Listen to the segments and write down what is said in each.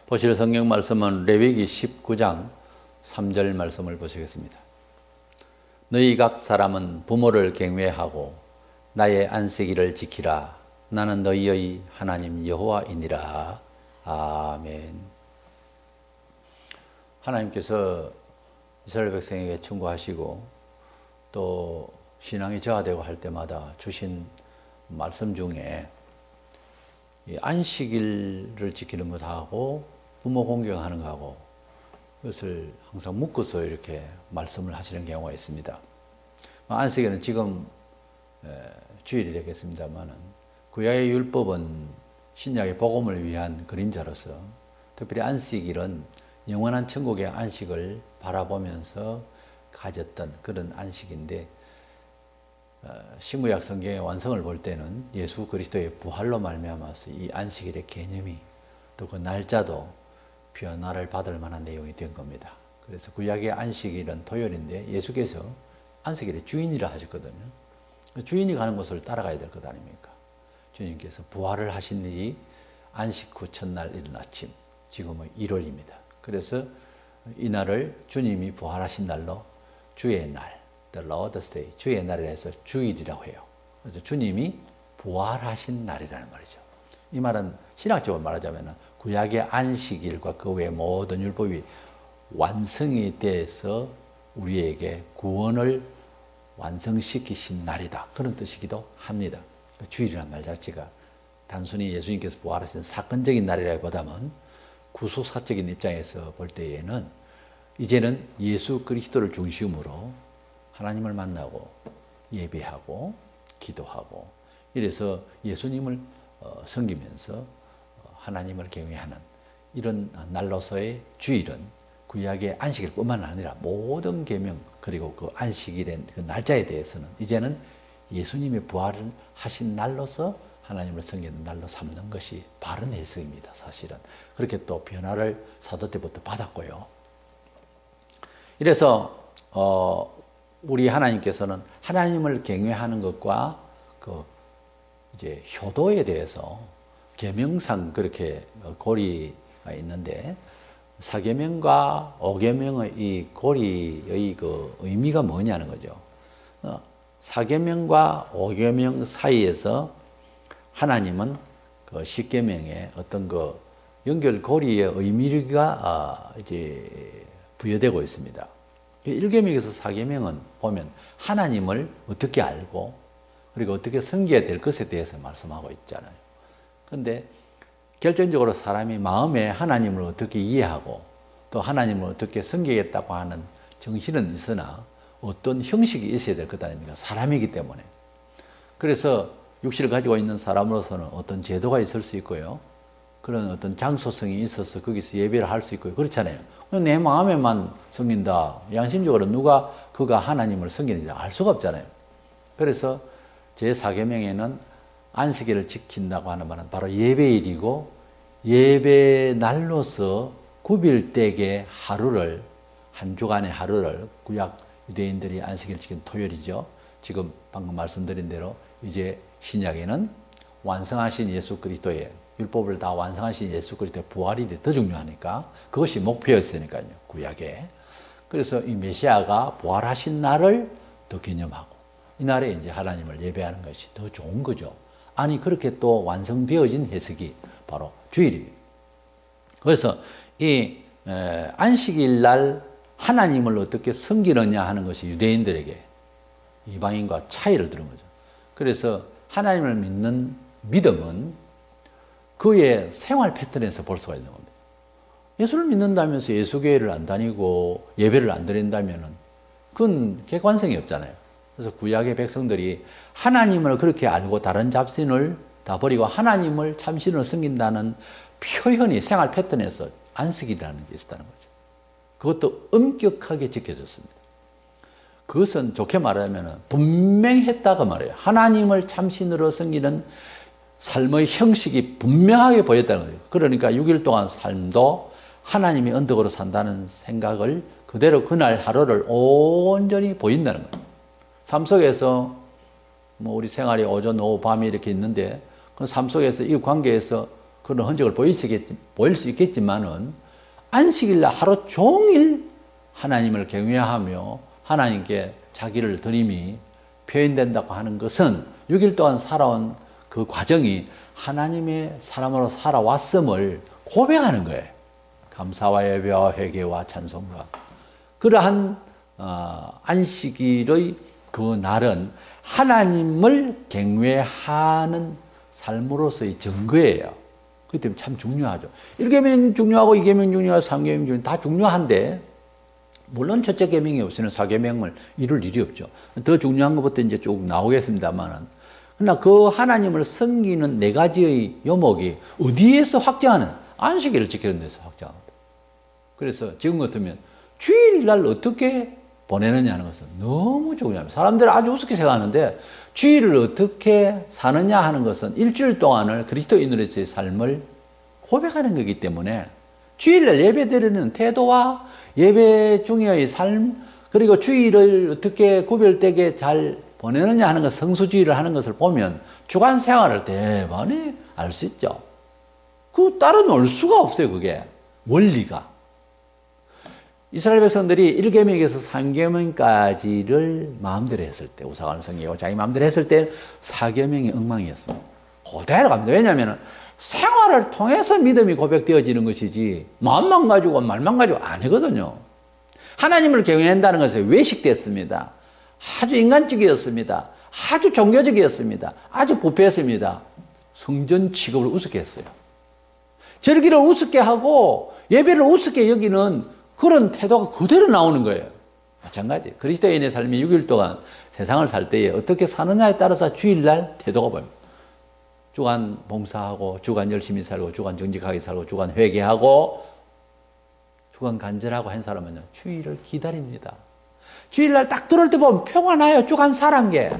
보실 성경 말씀은 레위기 19장 3절 말씀을 보시겠습니다. 너희 각 사람은 부모를 경외하고 나의 안식일을 지키라. 나는 너희의 하나님 여호와이니라. 아멘. 하나님께서 이스라엘 백성에게 충고하시고 또 신앙이 저하되고 할 때마다 주신 말씀 중에 이 안식일을 지키는 것하고 부모 공경하는 것하고 그것을 항상 묶어서 이렇게 말씀을 하시는 경우가 있습니다. 안식일은 지금 주일이 되겠습니다만은 구약의 율법은 신약의 복음을 위한 그림자로서 특별히 안식일은 영원한 천국의 안식을 바라보면서 가졌던 그런 안식인데 신구약 성경의 완성을 볼 때는 예수 그리스도의 부활로 말미암아서 이 안식일의 개념이 또 그 날짜도 변화를 받을 만한 내용이 된 겁니다. 그래서 구약의 안식일은 토요일인데 예수께서 안식일의 주인이라 하셨거든요. 주인이 가는 곳을 따라가야 될 것 아닙니까? 주님께서 부활을 하신 일이 안식 후 첫날 이른 아침, 지금은 1월입니다. 그래서 이 날을 주님이 부활하신 날로 주의 날, The Lord's Day, 주의 날이라 해서 주일이라고 해요. 그래서 주님이 부활하신 날이라는 말이죠. 이 말은 신학적으로 말하자면 구약의 안식일과 그 외의 모든 율법이 완성이 돼서 우리에게 구원을 완성시키신 날이다. 그런 뜻이기도 합니다. 주일이라는 말 자체가 단순히 예수님께서 부활하신 사건적인 날이라기보다는 구속사적인 입장에서 볼 때에는 이제는 예수 그리스도를 중심으로 하나님을 만나고 예배하고 기도하고 이래서 예수님을 섬기면서 하나님을 경외하는 이런 날로서의 주일은 구약의 안식일뿐만 아니라 모든 계명 그리고 그 안식일의 그 날짜에 대해서는 이제는 예수님의 부활을 하신 날로서 하나님을 섬기는 날로 삼는 것이 바른 해석입니다. 사실은 그렇게 또 변화를 사도 때부터 받았고요. 이래서 우리 하나님께서는 하나님을 경외하는 것과 그 이제 효도에 대해서 계명상 그렇게 고리가 있는데 사계명과 오계명의 이 고리의 그 의미가 뭐냐는 거죠. 사계명과 오계명 사이에서 하나님은 그 십계명의 어떤 그 연결고리의 의미가 이제 부여되고 있습니다. 1계명에서 4계명은 보면 하나님을 어떻게 알고 그리고 어떻게 섬겨야 될 것에 대해서 말씀하고 있잖아요. 그런데 결정적으로 사람이 마음에 하나님을 어떻게 이해하고 또 하나님을 어떻게 섬기겠다고 하는 정신은 있으나 어떤 형식이 있어야 될 것 아닙니까? 사람이기 때문에. 그래서 육신을 가지고 있는 사람으로서는 어떤 제도가 있을 수 있고요. 그런 어떤 장소성이 있어서 거기서 예배를 할 수 있고요. 그렇잖아요. 내 마음에만 섬긴다. 양심적으로 누가 그가 하나님을 섬기는지 알 수가 없잖아요. 그래서 제4계명에는 안식일을 지킨다고 하는 말은 바로 예배일이고 예배 날로서 구별되게 하루를 한 주간의 하루를 구약 유대인들이 안식일 지킨 토요일이죠. 지금 방금 말씀드린 대로 이제 신약에는 완성하신 예수 그리스도의 율법을 다 완성하신 예수 그리스도의 부활이 더 중요하니까 그것이 목표였으니까요. 구약에. 그래서 이 메시아가 부활하신 날을 더 기념하고 이 날에 이제 하나님을 예배하는 것이 더 좋은 거죠. 아니 그렇게 또 완성되어진 해석이 바로 주일입니다. 그래서 이 안식일 날 하나님을 어떻게 섬기느냐 하는 것이 유대인들에게 이방인과 차이를 두는 거죠. 그래서 하나님을 믿는 믿음은 그의 생활 패턴에서 볼 수가 있는 겁니다. 예수를 믿는다면서 예수교회를 안 다니고 예배를 안 드린다면 그건 객관성이 없잖아요. 그래서 구약의 백성들이 하나님을 그렇게 알고 다른 잡신을 다 버리고 하나님을 참신으로 섬긴다는 표현이 생활 패턴에서 안식이라는 게 있었다는 거죠. 그것도 엄격하게 지켜졌습니다. 그것은 좋게 말하면 분명했다고 말해요. 하나님을 참신으로 섬기는 삶의 형식이 분명하게 보였다는 거예요. 그러니까 6일 동안 삶도 하나님이 언덕으로 산다는 생각을 그대로 그날 하루를 온전히 보인다는 거예요. 삶 속에서 우리 생활이 오전, 오후, 밤이 이렇게 있는데 그 삶 속에서 이 관계에서 그런 흔적을 보일 수 있겠지만은 안식일날 하루 종일 하나님을 경외하며 하나님께 자기를 드림이 표현된다고 하는 것은 6일 동안 살아온 그 과정이 하나님의 사람으로 살아왔음을 고백하는 거예요. 감사와 예배와 회개와 찬송과. 그러한 안식일의 그 날은 하나님을 경외하는 삶으로서의 증거예요. 그렇기 때문에 참 중요하죠. 1계명 중요하고 2계명 중요하고 3계명 중요하고 다 중요한데 물론 첫째 계명이 없으면 4계명을 이룰 일이 없죠. 더 중요한 것부터 이제 쭉 나오겠습니다만은 그러나 그 하나님을 섬기는 네 가지의 요목이 어디에서 확정하는 안식일을 지키는 데서 확정합니다. 그래서 지금 같으면 주일날 어떻게 보내느냐 하는 것은 너무 중요합니다. 사람들은 아주 우습게 생각하는데 주일을 어떻게 사느냐 하는 것은 일주일 동안을 그리스도인으로서의 삶을 고백하는 거기 때문에 주일날 예배드리는 태도와 예배 중의 삶 그리고 주일을 어떻게 구별되게 잘 보내느냐 하는 것 성수주의를 하는 것을 보면 주간 생활을 대단히 알 수 있죠. 그 따로 놀 수가 없어요. 그게 원리가. 이스라엘 백성들이 1계명에서 3계명까지를 마음대로 했을 때 우상을 섬기고 자기 마음대로 했을 때 4계명이 엉망이었습니다. 그대로 갑니다. 왜냐하면 생활을 통해서 믿음이 고백되어지는 것이지 마음만 가지고 말만 가지고 아니거든요. 하나님을 경외한다는 것은 외식됐습니다. 아주 인간적이었습니다. 아주 종교적이었습니다. 아주 부패했습니다. 성전 취급을 우습게 했어요. 절기를 우습게 하고 예배를 우습게 여기는 그런 태도가 그대로 나오는 거예요. 마찬가지. 그리스도인의 삶이 6일 동안 세상을 살 때에 어떻게 사느냐에 따라서 주일날 태도가 보입니다. 주간 봉사하고, 주간 열심히 살고, 주간 정직하게 살고, 주간 회개하고, 주간 간절하고 한 사람은요, 주일을 기다립니다. 주일날 딱 들어올 때 보면 표가 나요. 주간 살한 게.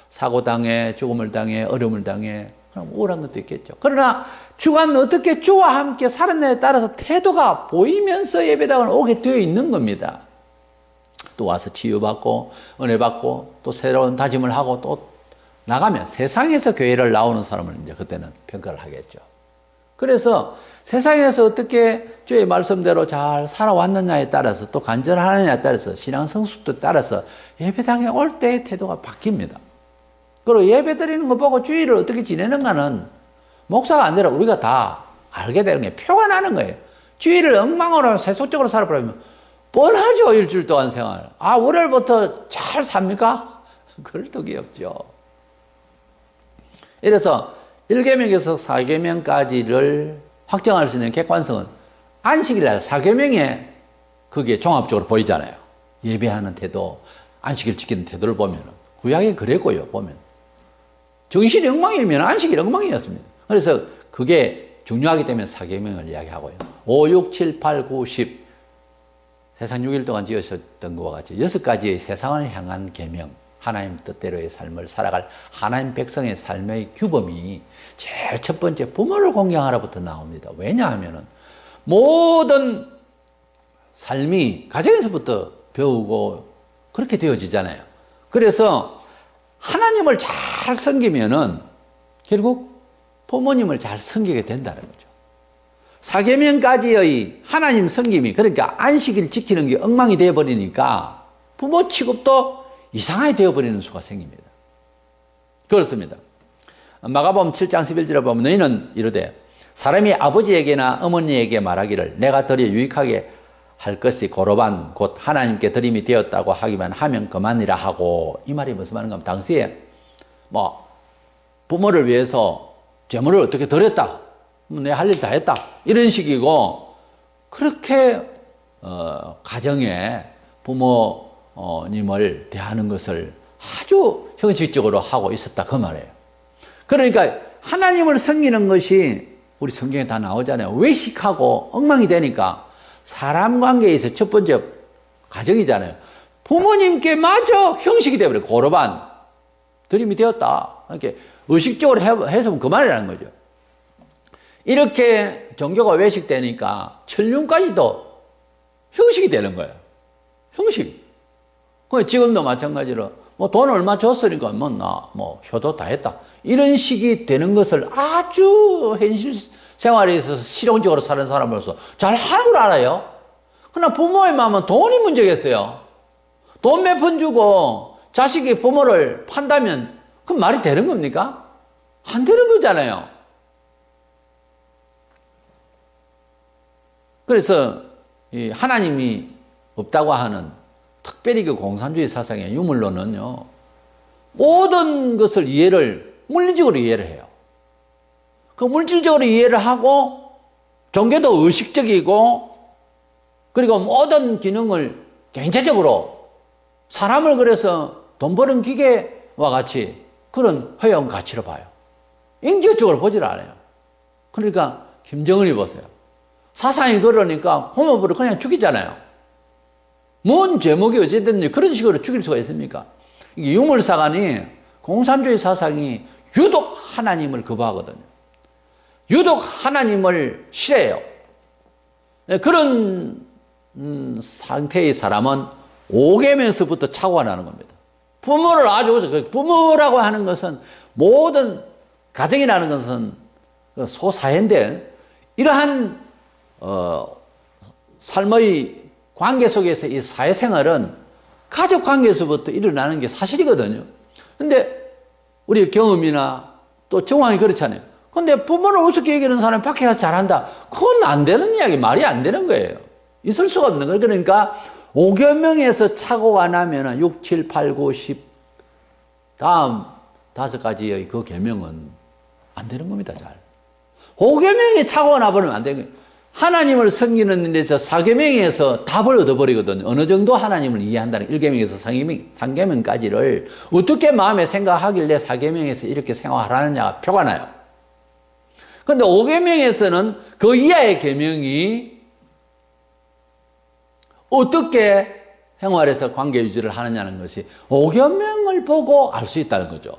사고 당해, 죽음을 당해, 어려움을 당해, 우울한 것도 있겠죠. 그러나 주간 어떻게 주와 함께 살았냐에 따라서 태도가 보이면서 예배당을 오게 되어 있는 겁니다. 또 와서 치유받고 은혜 받고 또 새로운 다짐을 하고 또 나가면 세상에서 교회를 나오는 사람을 이제 그때는 평가를 하겠죠. 그래서 세상에서 어떻게 주의 말씀대로 잘 살아왔느냐에 따라서 또 간절하느냐에 따라서 신앙 성숙도에 따라서 예배당에 올 때의 태도가 바뀝니다. 그리고 예배 드리는 거 보고 주일을 어떻게 지내는가는 목사가 아니라 우리가 다 알게 되는 게 표가 나는 거예요. 주일을 엉망으로 세속적으로 살아버리면 뻔하죠. 일주일 동안 생활. 아, 월요일부터 잘 삽니까? 그럴 턱이 없죠. 이래서 1계명에서 4계명까지를 확정할 수 있는 객관성은 안식일날 4계명에 그게 종합적으로 보이잖아요. 예배하는 태도, 안식일 지키는 태도를 보면 구약에 그랬고요. 보면 정신이 엉망이면 안식일 엉망이었습니다. 그래서 그게 중요하기 때문에 4계명을 이야기하고요. 5, 6, 7, 8, 9, 10 세상 6일 동안 지으셨던 것과 같이 6가지의 세상을 향한 계명, 하나님 뜻대로의 삶을 살아갈 하나님 백성의 삶의 규범이 제일 첫 번째 부모를 공경하라부터 나옵니다. 왜냐하면 모든 삶이 가정에서부터 배우고 그렇게 되어지잖아요. 그래서 하나님을 잘 섬기면은 결국 부모님을 잘 섬기게 된다는 거죠. 4계명까지의 하나님 섬김이 그러니까 안식일 지키는 게 엉망이 되어버리니까 부모 취급도 이상하게 되어버리는 수가 생깁니다. 그렇습니다. 마가복음 7장 11절에 보면 너희는 이르되 사람이 아버지에게나 어머니에게 말하기를 내가 드려 유익하게 할 것이 고로반 곧 하나님께 드림이 되었다고 하기만 하면 그만이라 하고 이 말이 무슨 말인가 하면 당시에 뭐 부모를 위해서 재물을 어떻게 드렸다 내 할 일 다 했다 이런 식이고 그렇게 가정에 부모님을 대하는 것을 아주 형식적으로 하고 있었다 그 말이에요. 그러니까 하나님을 섬기는 것이 우리 성경에 다 나오잖아요. 외식하고 엉망이 되니까 사람 관계에서 첫 번째 가정이잖아요. 부모님께 마저 형식이 되어버려요. 고르반 드림이 되었다. 이렇게 의식적으로 해서면 그만이라는 거죠. 이렇게 종교가 외식되니까 천륜까지도 형식이 되는 거예요. 형식. 지금도 마찬가지로 뭐 돈 얼마 줬으니까 뭐 나 뭐 효도 다 했다. 이런 식이 되는 것을 아주 현실 생활에 있어서 실용적으로 사는 사람으로서 잘 하는 걸 알아요. 그러나 부모의 마음은 돈이 문제겠어요. 돈 몇 푼 주고 자식이 부모를 판다면 그럼 말이 되는 겁니까? 안 되는 거잖아요. 그래서 이 하나님이 없다고 하는 특별히 그 공산주의 사상의 유물론은요, 모든 것을 물리적으로 이해를 해요. 그 물질적으로 이해를 하고 종교도 의식적이고 그리고 모든 기능을 경제적으로 사람을 그래서 돈 버는 기계와 같이 그런 허용 가치로 봐요. 인격적으로 보질 않아요. 그러니까 김정은이 보세요. 사상이 그러니까 호모부를 그냥 죽이잖아요. 뭔 제목이 어쨌든 그런 식으로 죽일 수가 있습니까? 이게 유물사관이 공산주의 사상이 유독 하나님을 거부하거든요. 유독 하나님을 싫어해요. 그런 상태의 사람은 오계면서부터 착오가 나는 겁니다. 부모를 부모라고 하는 것은 모든 가정이라는 것은 소사회인데 이러한 삶의 관계 속에서 이 사회생활은 가족 관계에서부터 일어나는 게 사실이거든요. 근데 우리 경험이나 또 정황이 그렇잖아요. 근데 부모를 우습게 얘기하는 사람이 밖에 가서 잘한다. 그건 안 되는 이야기, 말이 안 되는 거예요. 있을 수가 없는 거예요. 그러니까 5개 명에서 착오가 나면 6, 7, 8, 9, 10 다음 5가지의 그 계명은 안 되는 겁니다. 잘. 5개 명이 착오가 나버리면 안 되는 거예요. 하나님을 섬기는 데서 4계명에서 답을 얻어버리거든요. 어느 정도 하나님을 이해한다는 1계명에서 3계명까지를 어떻게 마음에 생각하길래 4계명에서 이렇게 생활하느냐가 표가 나요. 그런데 5계명에서는 그 이하의 계명이 어떻게 생활에서 관계 유지를 하느냐는 것이 5계명을 보고 알 수 있다는 거죠.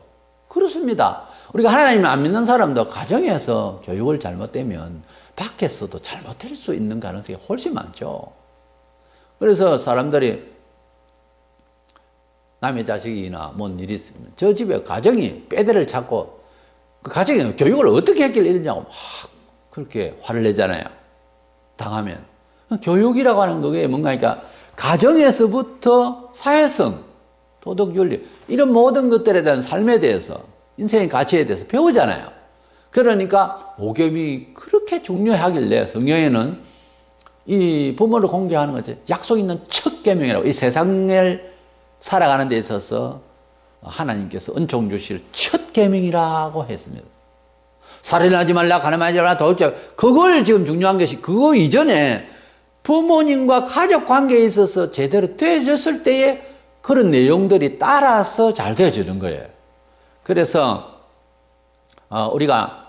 그렇습니다. 우리가 하나님을 안 믿는 사람도 가정에서 교육을 잘못되면 밖에서도 잘못될 수 있는 가능성이 훨씬 많죠. 그래서 사람들이 남의 자식이나 뭔 일이 있으면 저 집에 가정이 빼대를 찾고 그 가정이 교육을 어떻게 했길래 이러냐고 막 그렇게 화를 내잖아요. 당하면. 교육이라고 하는 게 뭔가 하니까 가정에서부터 사회성, 도덕 윤리 이런 모든 것들에 대한 삶에 대해서 인생의 가치에 대해서 배우잖아요. 그러니까 5계명이 그렇게 중요하길래 성경에는 이 부모를 공경하는 것이 약속 있는 첫 계명이라고 이 세상을 살아가는 데 있어서 하나님께서 은총 주실 첫 계명이라고 했습니다. 살인하지 말라, 가늠하지 말라, 도둑질 그걸 지금 중요한 것이 그거 이전에 부모님과 가족 관계에 있어서 제대로 되어졌을 때에 그런 내용들이 따라서 잘 되어지는 거예요. 그래서 우리가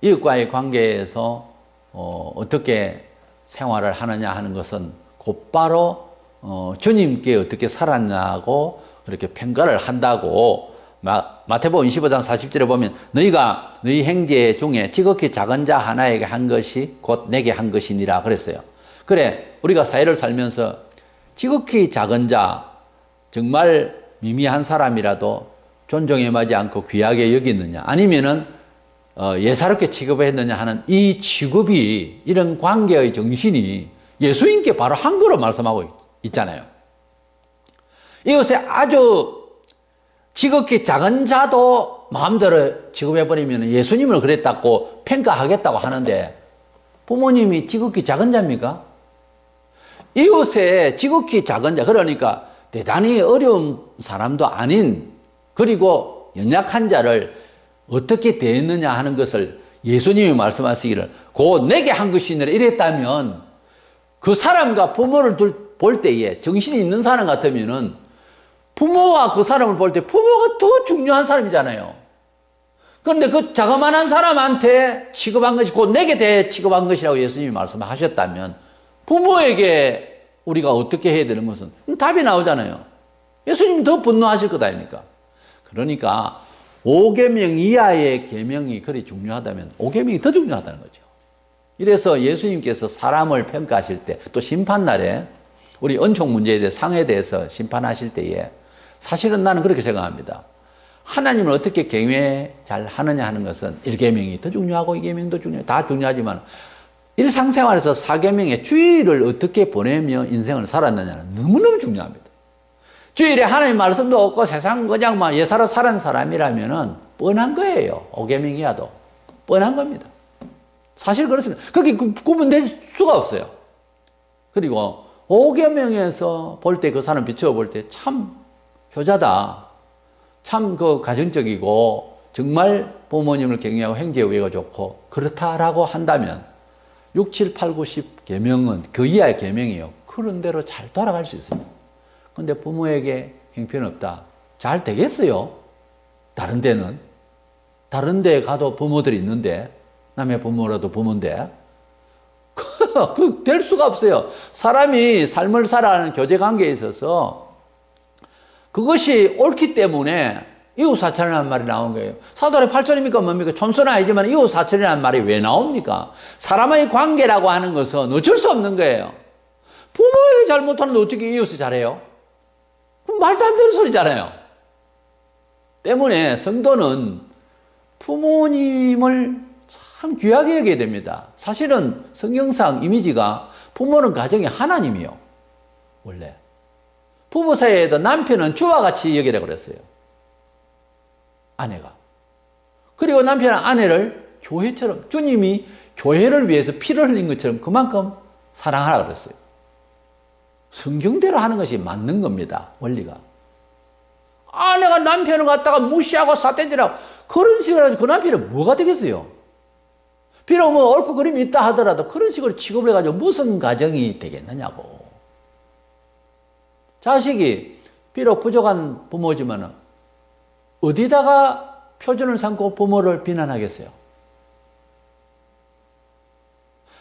이웃과의 관계에서 어떻게 생활을 하느냐 하는 것은 곧바로 주님께 어떻게 살았냐고 그렇게 평가를 한다고 마태복음 25장 40절에 보면 너희가 너희 형제 중에 지극히 작은 자 하나에게 한 것이 곧 내게 한 것이니라 그랬어요. 그래 우리가 사회를 살면서 지극히 작은 자 정말 미미한 사람이라도 존중에 맞지 않고 귀하게 여기느냐 아니면은 예사롭게 취급했느냐 하는 이 취급이 이런 관계의 정신이 예수님께 바로 한 거로 말씀하고 있잖아요. 이것에 아주 지극히 작은 자도 마음대로 취급해버리면 예수님을 그랬다고 평가하겠다고 하는데 부모님이 지극히 작은 자입니까? 이것에 지극히 작은 자 그러니까 대단히 어려운 사람도 아닌 그리고 연약한 자를 어떻게 대했느냐 하는 것을 예수님이 말씀하시기를 곧 내게 한 것이니라 이랬다면 그 사람과 부모를 볼 때에 정신이 있는 사람 같으면은 부모와 그 사람을 볼 때 부모가 더 중요한 사람이잖아요. 그런데 그 자그마한 사람한테 취급한 것이 곧 내게 대해 취급한 것이라고 예수님이 말씀하셨다면 부모에게 우리가 어떻게 해야 되는 것은 답이 나오잖아요. 예수님이 더 분노하실 것 아닙니까? 그러니까 5계명 이하의 계명이 그리 중요하다면 5계명이 더 중요하다는 거죠. 이래서 예수님께서 사람을 평가하실 때 또 심판날에 우리 은총 문제에 대해 상에 대해서 심판하실 때에 사실은 나는 그렇게 생각합니다. 하나님을 어떻게 경외 잘 하느냐 하는 것은 1계명이 더 중요하고 2계명도 중요하고 다 중요하지만 일상생활에서 4계명의 주일을 어떻게 보내며 인생을 살았느냐는 너무너무 중요합니다. 주일에 하나님 말씀도 없고 세상 그냥 막 예사로 사는 사람이라면은 뻔한 거예요. 5계명이야도 뻔한 겁니다. 사실 그렇습니다. 그게 구분될 수가 없어요. 그리고 5계명에서 볼 때 그 사람 비추어 볼 때 참 효자다. 참 그 가정적이고 정말 부모님을 경외하고 행제우애가 좋고 그렇다라고 한다면 6, 7, 8, 9, 10 계명은 그 이하의 계명이요. 그런 대로 잘 돌아갈 수 있습니다. 근데 부모에게 형편없다. 잘 되겠어요? 다른 데는? 다른 데 가도 부모들이 있는데 남의 부모라도 부모인데 그 될 수가 없어요. 사람이 삶을 살아가는 교제관계에 있어서 그것이 옳기 때문에 이웃사촌이라는 말이 나온 거예요. 사도의 8절입니까 뭡니까? 촌수는 아니지만 이웃사촌이라는 말이 왜 나옵니까? 사람의 관계라고 하는 것은 어쩔 수 없는 거예요. 부모에게 잘못하는데 어떻게 이웃이 잘해요? 그럼 말도 안 되는 소리잖아요. 때문에 성도는 부모님을 참 귀하게 여겨야 됩니다. 사실은 성경상 이미지가 부모는 가정의 하나님이요. 원래. 부부 사이에도 남편은 주와 같이 여기라고 그랬어요. 아내가. 그리고 남편은 아내를 교회처럼 주님이 교회를 위해서 피를 흘린 것처럼 그만큼 사랑하라 그랬어요. 성경대로 하는 것이 맞는 겁니다. 원리가. 아내가 남편을 갖다가 무시하고 삿대질하고 그런 식으로 해서 그 남편이 뭐가 되겠어요? 비록 뭐 옳고 그름이 있다 하더라도 그런 식으로 취급을 해가지고 무슨 가정이 되겠느냐고. 자식이 비록 부족한 부모지만 어디다가 표준을 삼고 부모를 비난하겠어요?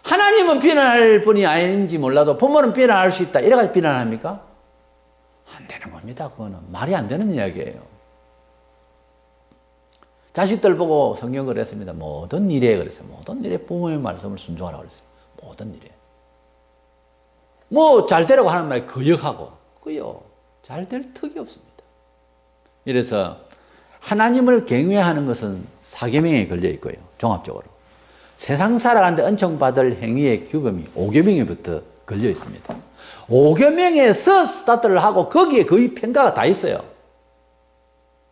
하나님은 비난할 분이 아닌지 몰라도 부모는 비난할 수 있다. 이래가지고 비난합니까? 안 되는 겁니다. 그거는 말이 안 되는 이야기예요. 자식들 보고 성경을 했습니다. 모든 일에 그랬어요. 모든 일에 부모의 말씀을 순종하라고 그랬어요. 모든 일에. 뭐 잘 되라고 하는 말이 거역하고 그요. 잘 될 턱이 없습니다. 이래서 하나님을 경외하는 것은 4계명에 걸려 있고요. 종합적으로. 세상 살아가는데 은총받을 행위의 규범이 5계명에부터 걸려 있습니다. 5계명에서 스타트를 하고 거기에 거의 평가가 다 있어요.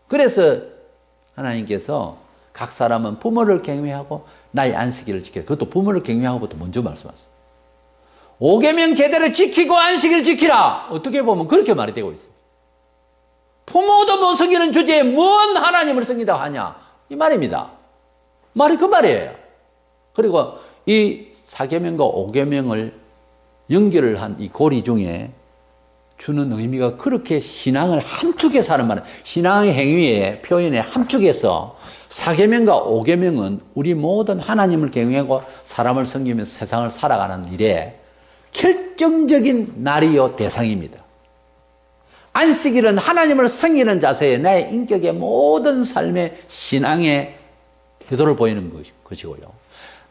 그래서 하나님께서 각 사람은 부모를 경외하고 나의 안식일을 지켜라. 그것도 부모를 경외하고부터 먼저 말씀하셨어요. 5계명 제대로 지키고 안식일 지키라. 어떻게 보면 그렇게 말이 되고 있어요. 부모도 못 섬기는 주제에 뭔 하나님을 섬기다 하냐. 이 말입니다. 말이 그 말이에요. 그리고 이 4계명과 5계명을 연결을 한 이 고리 중에 주는 의미가 그렇게 신앙을 함축해서 하는 말은 신앙의 행위의 표현에 함축해서 4계명과 5계명은 우리 모든 하나님을 경외하고 사람을 섬기면서 세상을 살아가는 일에 결정적인 날이요 대상입니다. 안식일은 하나님을 섬기는 자세에 나의 인격의 모든 삶의 신앙의 태도를 보이는 것이고요.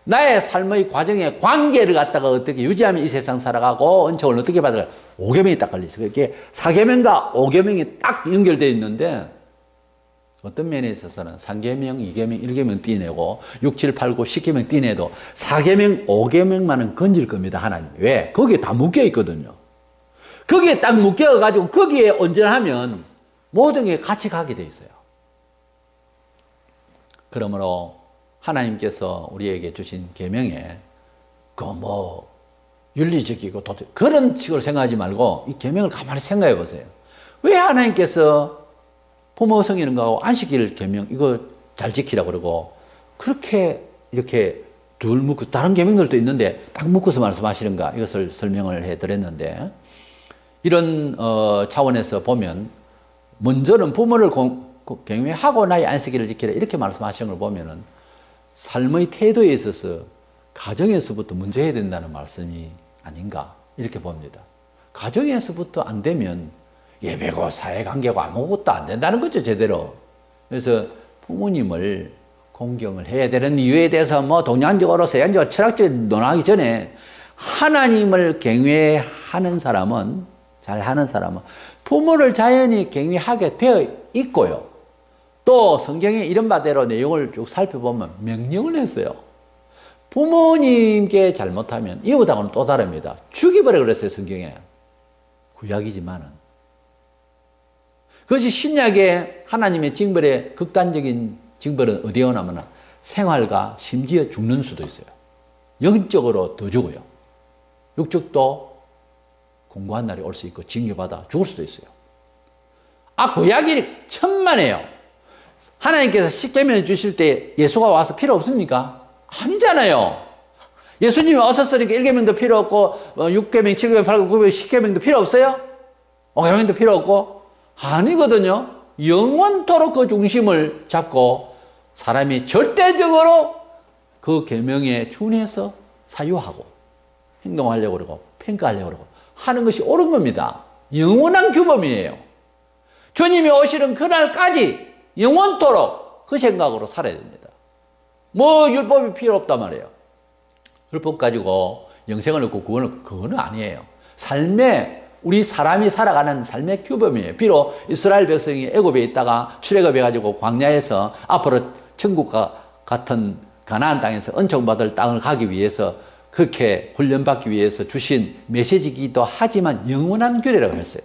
나의 삶의 과정의 관계를 갖다가 어떻게 유지하면 이 세상 살아가고 은총을 어떻게 받을까? 5계명이 딱 걸려있어요. 이렇게 4계명과 5계명이 딱 연결되어 있는데 어떤 면에 있어서는 3계명, 2계명, 1계명 띄내고 6, 7, 8, 9, 10계명 띄내도 4계명, 5계명만은 건질 겁니다. 하나님. 왜? 거기에 다 묶여 있거든요. 거기에 딱 묶여가지고 거기에 온전하면 모든 게 같이 가게 돼 있어요. 그러므로 하나님께서 우리에게 주신 계명에 그 뭐 윤리적이고 그런 식으로 생각하지 말고 이 계명을 가만히 생각해 보세요. 왜 하나님께서 부모 섬기는 거하고 안식일 계명 이거 잘 지키라고 그러고 그렇게 이렇게 둘 묶고 다른 계명들도 있는데 딱 묶어서 말씀하시는가 이것을 설명을 해드렸는데 이런 차원에서 보면 먼저는 부모를 경외하고 나의 안식일을 지키라 이렇게 말씀하시는 걸 보면은 삶의 태도에 있어서 가정에서부터 먼저 해야 된다는 말씀이 아닌가 이렇게 봅니다. 가정에서부터 안 되면 예배고 사회관계고 아무것도 안 된다는 거죠 제대로. 그래서 부모님을 공경을 해야 되는 이유에 대해서 뭐 동양적으로 서양적으로 철학적으로 논하기 전에 하나님을 경외하는 사람은 잘하는 사람은 부모를 자연히 경외하게 되어 있고요. 또 성경에 이런 바대로 내용을 쭉 살펴보면 명령을 했어요. 부모님께 잘못하면 이웃하고는 또 다릅니다. 죽여버려 그랬어요, 성경에. 구약이지만은. 그것이 신약의 하나님의 징벌의 극단적인 징벌은 어디에 오냐면 생활과 심지어 죽는 수도 있어요. 영적으로 더 죽어요. 육적도 공고한 날이 올 수 있고 징계받아 죽을 수도 있어요. 구약이 천만에요. 하나님께서 십계명을 주실 때 예수가 와서 필요 없습니까? 아니잖아요. 예수님이 오셨으니까 1계명도 필요 없고 6계명, 7계명, 8계명, 9계명, 10계명도 필요 없어요? 5계명도 필요 없고? 아니거든요. 영원토록 그 중심을 잡고 사람이 절대적으로 그 계명에 준해서 사유하고 행동하려고 그러고 평가하려고 그러고 하는 것이 옳은 겁니다. 영원한 규범이에요. 주님이 오시는 그날까지 영원토록 그 생각으로 살아야 됩니다. 율법이 필요 없단 말이에요. 율법 가지고 영생을 얻고 그거는 아니에요. 우리 사람이 살아가는 삶의 규범이에요. 비록 이스라엘 백성이 애굽에 있다가 출애굽해가지고 광야에서 앞으로 천국과 같은 가나안 땅에서 은총받을 땅을 가기 위해서 그렇게 훈련받기 위해서 주신 메시지이기도 하지만 영원한 규례라고 했어요.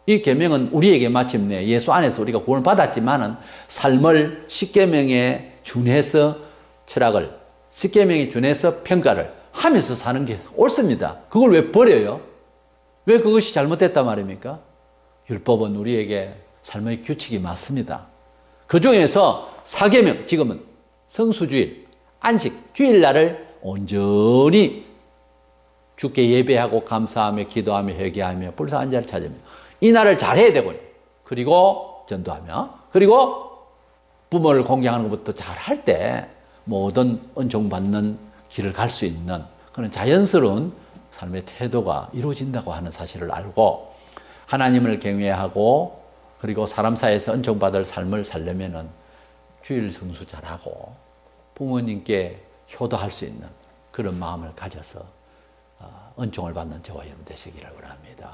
이 계명은 우리에게 마침내 예수 안에서 우리가 구원을 받았지만은 삶을 십계명에 준해서 철학을, 십계명에 준해서 평가를 하면서 사는 게 옳습니다. 그걸 왜 버려요? 왜 그것이 잘못됐단 말입니까? 율법은 우리에게 삶의 규칙이 맞습니다. 그 중에서 4계명, 지금은 성수주일, 안식, 주일날을 온전히 주께 예배하고 감사하며 기도하며 회개하며 불쌍한 자를 찾으며 이 날을 잘해야 되고요. 그리고 전도하며 그리고 부모를 공경하는 것부터 잘할 때 모든 은총받는 길을 갈 수 있는 그런 자연스러운 삶의 태도가 이루어진다고 하는 사실을 알고 하나님을 경외하고 그리고 사람 사이에서 은총받을 삶을 살려면은 주일 성수 잘하고 부모님께 효도할 수 있는 그런 마음을 가져서 은총을 받는 저와 여러분 되시기를 원합니다.